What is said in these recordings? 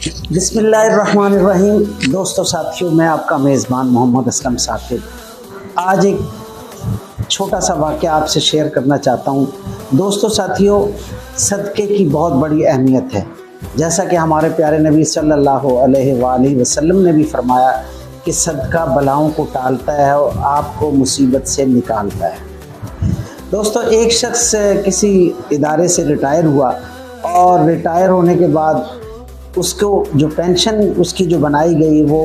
بسم اللہ الرحمن الرحیم۔ دوستو ساتھیوں، میں آپ کا میزبان محمد اسلم ثاقب آج ایک چھوٹا سا واقعہ آپ سے شیئر کرنا چاہتا ہوں۔ دوستو ساتھیوں، صدقے کی بہت بڑی اہمیت ہے، جیسا کہ ہمارے پیارے نبی صلی اللہ علیہ وآلہ وسلم نے بھی فرمایا کہ صدقہ بلاؤں کو ٹالتا ہے اور آپ کو مصیبت سے نکالتا ہے۔ دوستو، ایک شخص کسی ادارے سے ریٹائر ہوا اور ریٹائر ہونے کے بعد اس کو جو پینشن اس کی جو بنائی گئی وہ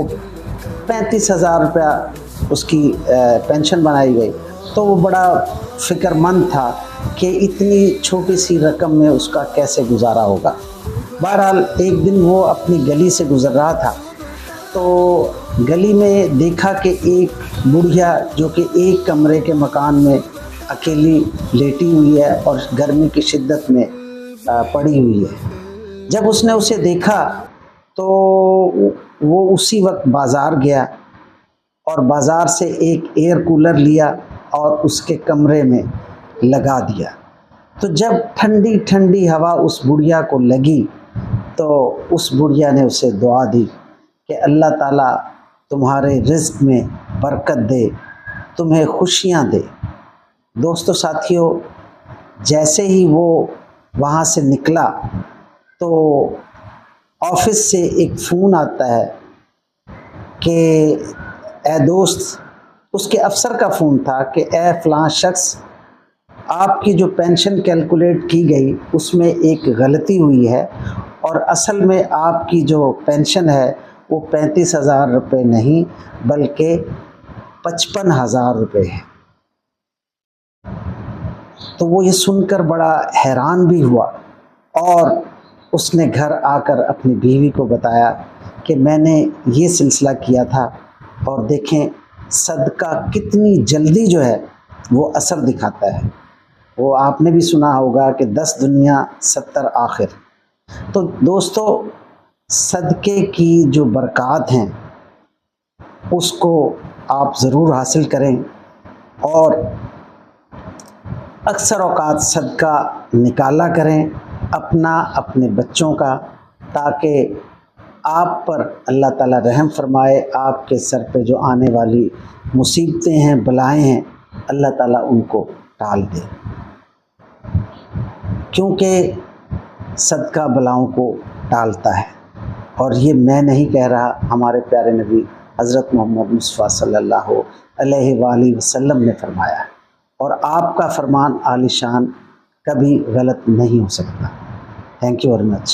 35,000 روپیہ اس کی پینشن بنائی گئی، تو وہ بڑا فکر مند تھا کہ اتنی چھوٹی سی رقم میں اس کا کیسے گزارا ہوگا۔ بہرحال ایک دن وہ اپنی گلی سے گزر رہا تھا تو گلی میں دیکھا کہ ایک بڑھیا جو کہ ایک کمرے کے مکان میں اکیلی لیٹی ہوئی ہے اور گرمی کی شدت میں پڑی ہوئی ہے۔ جب اس نے اسے دیکھا تو وہ اسی وقت بازار گیا اور بازار سے ایک ایئر کولر لیا اور اس کے کمرے میں لگا دیا۔ تو جب ٹھنڈی ٹھنڈی ہوا اس بڑھیا کو لگی تو اس بڑھیا نے اسے دعا دی کہ اللہ تعالیٰ تمہارے رزق میں برکت دے، تمہیں خوشیاں دے۔ دوستو ساتھیوں، جیسے ہی وہ وہاں سے نکلا تو آفس سے ایک فون آتا ہے کہ اے دوست، اس کے افسر کا فون تھا کہ اے فلاں شخص، آپ کی جو پینشن کیلکولیٹ کی گئی اس میں ایک غلطی ہوئی ہے اور اصل میں آپ کی جو پینشن ہے وہ 35,000 روپے نہیں بلکہ 55,000 روپے ہے۔ تو وہ یہ سن کر بڑا حیران بھی ہوا اور اس نے گھر آ کر اپنی بیوی کو بتایا کہ میں نے یہ سلسلہ کیا تھا اور دیکھیں صدقہ کتنی جلدی جو ہے وہ اثر دکھاتا ہے۔ وہ آپ نے بھی سنا ہوگا کہ 10 دنیا 70 آخر۔ تو دوستو، صدقے کی جو برکات ہیں اس کو آپ ضرور حاصل کریں اور اکثر اوقات صدقہ نکالا کریں اپنا، اپنے بچوں کا، تاکہ آپ پر اللہ تعالیٰ رحم فرمائے، آپ کے سر پہ جو آنے والی مصیبتیں ہیں، بلائیں ہیں، اللہ تعالیٰ ان کو ٹال دے، کیونکہ صدقہ بلاؤں کو ٹالتا ہے۔ اور یہ میں نہیں کہہ رہا، ہمارے پیارے نبی حضرت محمد مصطفیٰ صلی اللہ علیہ وآلہ وسلم نے فرمایا ہے، اور آپ کا فرمان عالی شان کبھی غلط نہیں ہو سکتا۔ Thank you very much.